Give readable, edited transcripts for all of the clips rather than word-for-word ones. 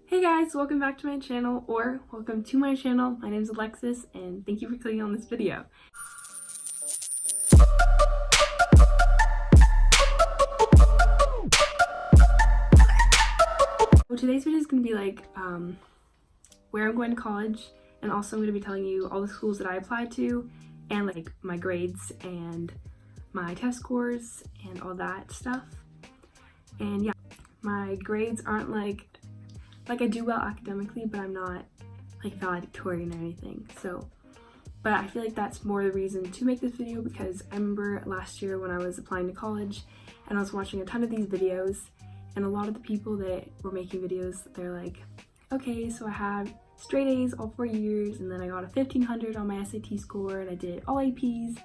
Hey guys, welcome back to my channel, or welcome to my channel. My name is Alexis and thank you for clicking on this video. So today's video is going to be like where I'm going to college, and also I'm going to be telling you all the schools that I applied to and like my grades and my test scores and all that stuff. And yeah, my grades aren't like I do well academically, but I'm not like valedictorian or anything. But I feel like that's more the reason to make this video, because I remember last year when I was applying to college and I was watching a ton of these videos, and a lot of the people that were making videos, they're like, okay, so I had straight A's all 4 years, and then I got a 1500 on my SAT score, and I did all APs,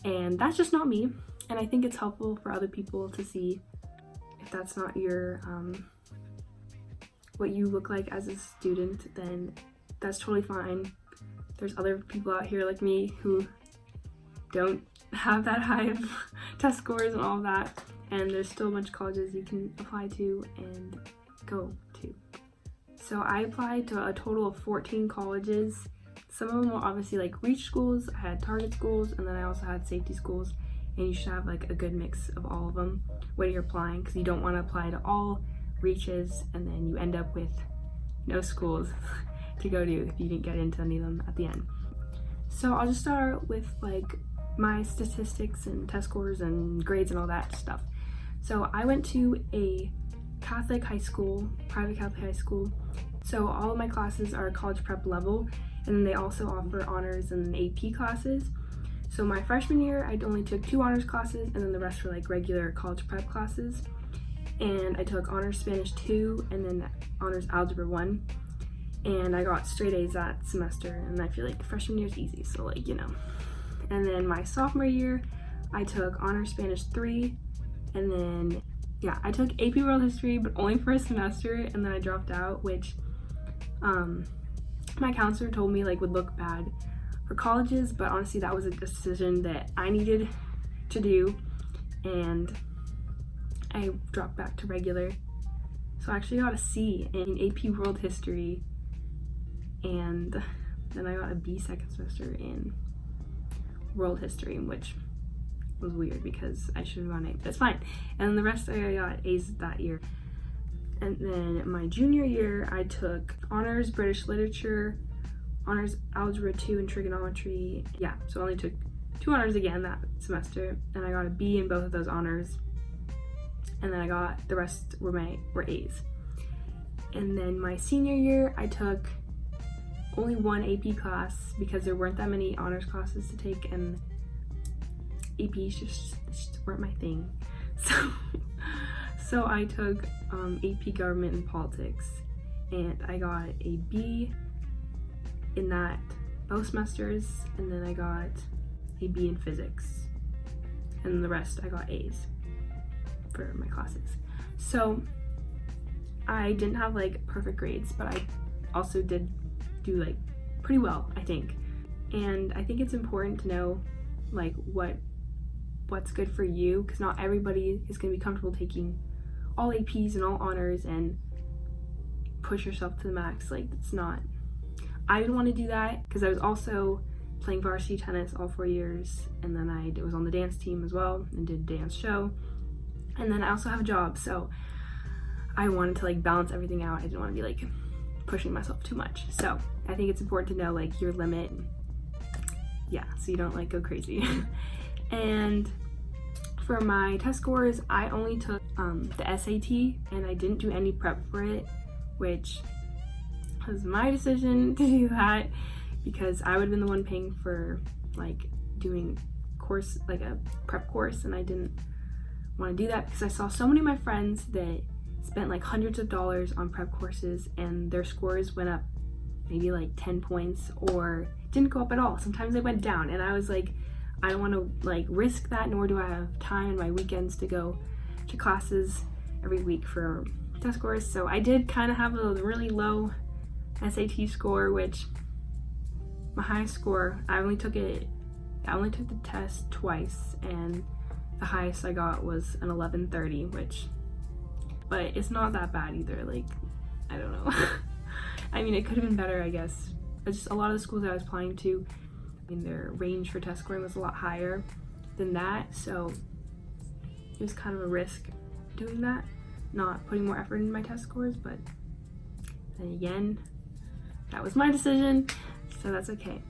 and that's just not me. And I think it's helpful for other people to see if that's not your what you look like as a student, then that's totally fine. There's other people out here like me who don't have that high of test scores and all of that, and there's still a bunch of colleges you can apply to and go to. So I applied to a total of 14 colleges. Some of them were obviously like reach schools, I had target schools, and then I also had safety schools, and you should have like a good mix of all of them when you're applying, because you don't want to apply to all reaches and then you end up with no schools to go to if you didn't get into any of them at the end. So I'll just start with like my statistics and test scores and grades and all that stuff. So I went to a Catholic high school, private Catholic high school. So all of my classes are college prep level, and then they also offer honors and AP classes. So my freshman year, I only took 2 honors classes, and then the rest were like regular college prep classes. And I took honors Spanish 2 and then honors algebra 1, and I got straight A's that semester, and I feel like freshman year is easy, so like, you know. And then my sophomore year, I took honors Spanish 3, and then yeah, I took AP World History, but only for a semester, and then I dropped out, which my counselor told me like would look bad for colleges, but honestly that was a decision that I needed to do, and I dropped back to regular. So I actually got a C in AP World History, and then I got a B second semester in World History, which was weird because I should have gone A, but it's fine. And then the rest I got A's that year. And then my junior year, I took honors British Literature, honors Algebra 2 and Trigonometry. Yeah, so I only took 2 honors again that semester, and I got a B in both of those honors. And then I got the rest were A's. And then my senior year, I took only 1 AP class because there weren't that many honors classes to take, and APs just weren't my thing. So I took AP Government and Politics, and I got a B in that both semesters, and then I got a B in Physics, and the rest I got A's for my classes. So I didn't have like perfect grades, but I also did do like pretty well, I think. And I think it's important to know like what's good for you, because not everybody is going to be comfortable taking all APs and all honors and push yourself to the max. Like, it's not, I didn't want to do that because I was also playing varsity tennis all 4 years, and then I was on the dance team as well and did a dance show. And then I also have a job, so I wanted to like balance everything out. I didn't want to be like pushing myself too much. So I think it's important to know like your limit, yeah, so you don't like go crazy. And for my test scores, I only took the SAT, and I didn't do any prep for it, which was my decision to do that, because I would have been the one paying for like doing course, like a prep course, and I didn't want to do that because I saw so many of my friends that spent like hundreds of dollars on prep courses, and their scores went up maybe like 10 points or didn't go up at all. Sometimes they went down, and I was like, I don't want to like risk that, nor do I have time in my weekends to go to classes every week for test scores. So I did kind of have a really low SAT score, which my highest score, I only took the test twice, and the highest I got was an 1130, but it's not that bad either. Like, I don't know. I mean, it could have been better, I guess. But just a lot of the schools that I was applying to, I mean, their range for test scoring was a lot higher than that, so it was kind of a risk doing that, not putting more effort into my test scores. But then again, that was my decision, so that's okay.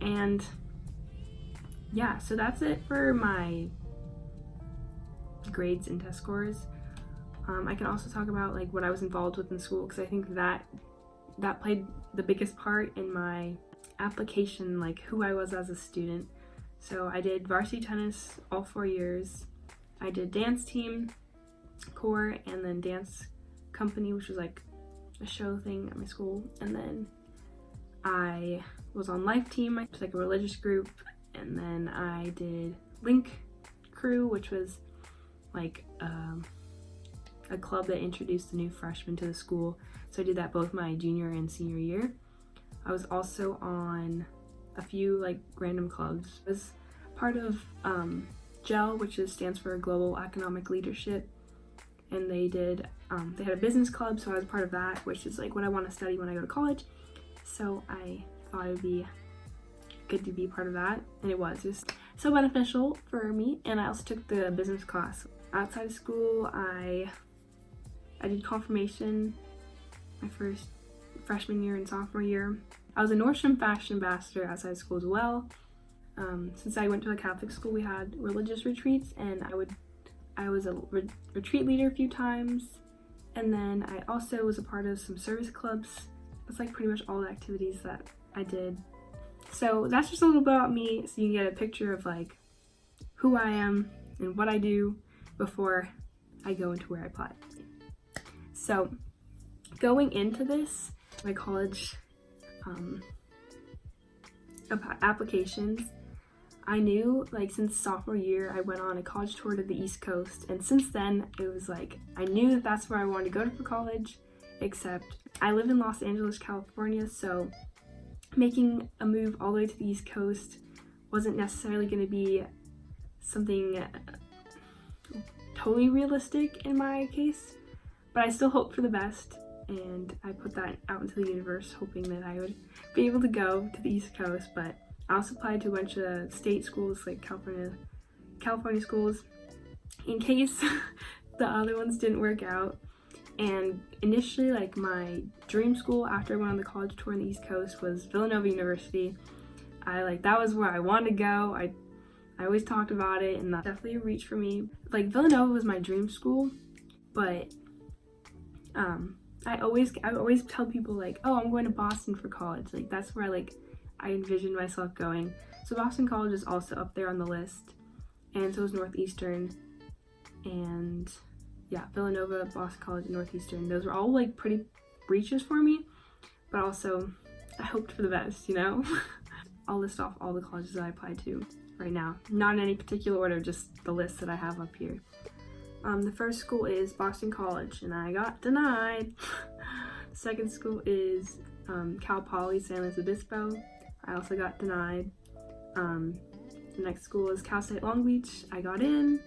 And yeah, so that's it for my grades and test scores. I can also talk about like what I was involved with in school, because I think that played the biggest part in my application, like who I was as a student. So I did varsity tennis all 4 years. I did dance team, corps, and then dance company, which was like a show thing at my school. And then I was on life team, which was like a religious group. And then I did link crew, which was like a club that introduced the new freshmen to the school. So I did that both my junior and senior year. I was also on a few like random clubs. I was part of GEL, which stands for Global Economic Leadership, and they had a business club, so I was part of that, which is like what I want to study when I go to college. So I thought it would be good to be part of that, and it was just so beneficial for me. And I also took the business class. Outside of school, I did confirmation my first freshman year and sophomore year. I was a Nordstrom fashion ambassador outside of school as well. Since I went to a Catholic school, we had religious retreats, and I was a retreat leader a few times, and then I also was a part of some service clubs. That's like pretty much all the activities that I did. So that's just a little bit about me, so you can get a picture of like who I am and what I do before I go into where I apply. So going into this, my college applications, I knew like since sophomore year I went on a college tour to the East Coast, and since then it was like I knew that that's where I wanted to go to for college, except I live in Los Angeles, California, so making a move all the way to the East Coast wasn't necessarily going to be something totally realistic in my case, but I still hoped for the best, and I put that out into the universe hoping that I would be able to go to the East Coast. But I also applied to a bunch of state schools, like California schools, in case the other ones didn't work out. And initially, like my dream school after I went on the college tour in the East Coast was Villanova University. That was where I wanted to go. I always talked about it, and that's definitely a reach for me. Like Villanova was my dream school, but I always tell people like, oh, I'm going to Boston for college. Like that's where I envisioned myself going. So Boston College is also up there on the list, and so is Northeastern, and yeah, Villanova, Boston College, and Northeastern. Those were all like pretty reaches for me, but also I hoped for the best, you know? I'll list off all the colleges that I applied to right now. Not in any particular order, just the list that I have up here. The first school is Boston College, and I got denied. The second school is Cal Poly San Luis Obispo. I also got denied. The next school is Cal State Long Beach. I got in.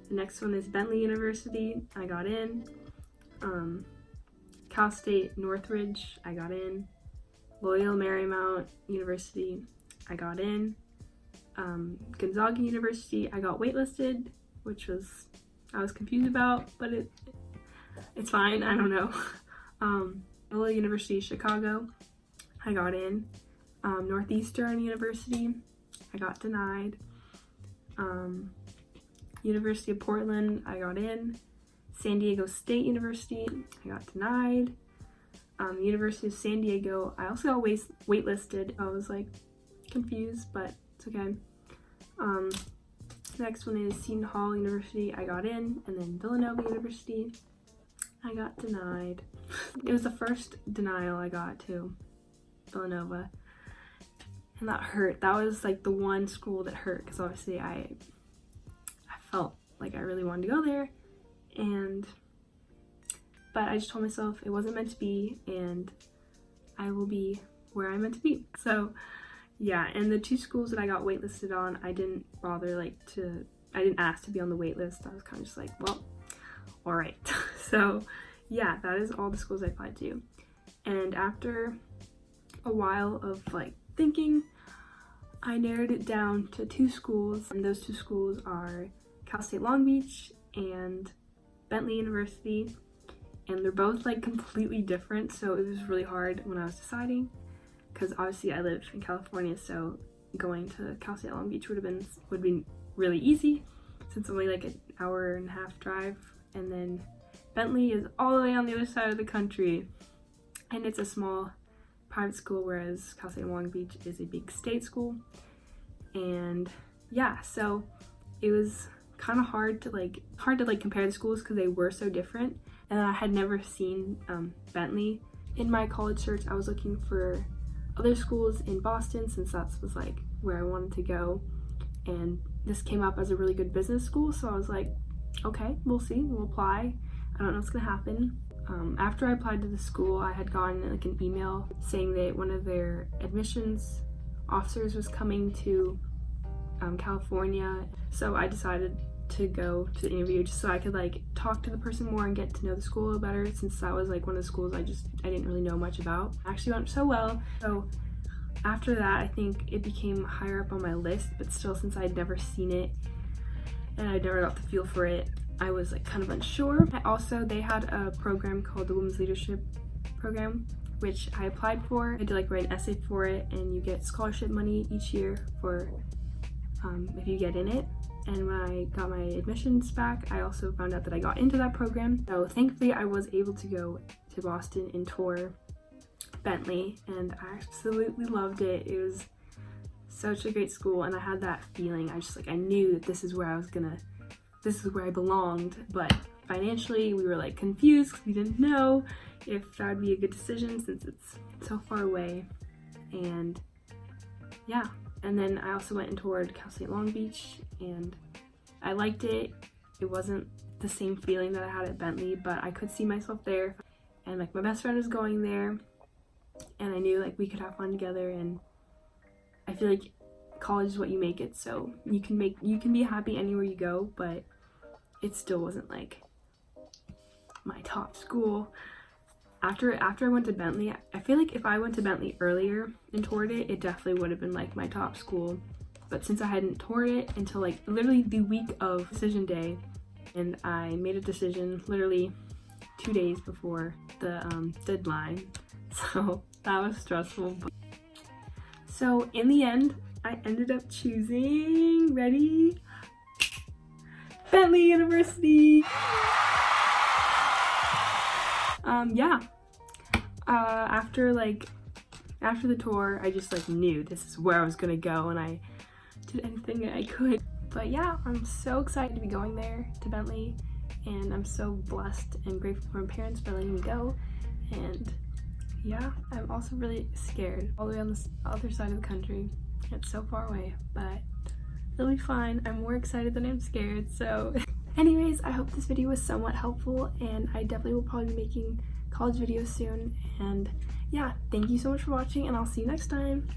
The next one is Bentley University. I got in. Cal State Northridge. I got in. Loyola Marymount University. I got in. Gonzaga University. I got waitlisted, which I was confused about, but it's fine. I don't know. Loyola University Chicago. I got in. Northeastern University. I got denied. University of Portland, I got in. San Diego State University, I got denied. University of San Diego, I also got waitlisted. I was like confused, but it's okay. Next one is Seton Hall University, I got in. And then Villanova University, I got denied. It was the first denial I got to Villanova, and that hurt. That was like the one school that hurt, because obviously I felt like I really wanted to go there, but I just told myself it wasn't meant to be, and I will be where I'm meant to be. So yeah, and the two schools that I got waitlisted on, I didn't bother I didn't ask to be on the wait list. I was kind of just like, well, all right. So yeah, that is all the schools I applied to. And after a while of like thinking, I narrowed it down to 2 schools, and those 2 schools are Cal State Long Beach and Bentley University, and they're both like completely different, so it was really hard when I was deciding, because obviously I live in California, so going to Cal State Long Beach would be really easy since it's only like an hour and a half drive, and then Bentley is all the way on the other side of the country, and it's a small private school, whereas Cal State Long Beach is a big state school. And yeah, so it was kind of hard to compare the schools because they were so different, and I had never seen Bentley. In my college search, I was looking for other schools in Boston since that was like where I wanted to go, and this came up as a really good business school, so I was like, okay, we'll see, we'll apply. I don't know what's gonna happen. After I applied to the school, I had gotten like an email saying that one of their admissions officers was coming to California, so I decided to go to the interview just so I could like talk to the person more and get to know the school a little better, since that was like one of the schools I didn't really know much about. It actually went so well. So after that, I think it became higher up on my list, but still, since I'd never seen it and I'd never got the feel for it, I was like kind of unsure. They had a program called the Women's Leadership Program, which I applied for. I had to like write an essay for it, and you get scholarship money each year for if you get in it. And when I got my admissions back, I also found out that I got into that program. So thankfully I was able to go to Boston and tour Bentley, and I absolutely loved it. It was such a great school, and I had that feeling. I knew that this is where I belonged, but financially we were like confused because we didn't know if that would be a good decision since it's so far away. And yeah, and then I also went and toured Cal State Long Beach, and I liked it. It wasn't the same feeling that I had at Bentley, but I could see myself there, and like my best friend was going there, and I knew like we could have fun together. And I feel like college is what you make it, so you can be happy anywhere you go, but it still wasn't like my top school. After I went to Bentley, I feel like if I went to Bentley earlier and toured it, it definitely would have been like my top school. But since I hadn't toured it until like literally the week of decision day, and I made a decision literally 2 days before the deadline, so that was stressful. So in the end, I ended up choosing, ready? Bentley University! Yeah. After the tour, I just like knew this is where I was gonna go, and I did anything that I could. But yeah, I'm so excited to be going there to Bentley, and I'm so blessed and grateful for my parents for letting me go. And yeah, I'm also really scared all the way on the other side of the country. It's so far away, but it'll be fine. I'm more excited than I'm scared. So anyways, I hope this video was somewhat helpful, and I definitely will probably be making college videos soon. And yeah, thank you so much for watching, and I'll see you next time.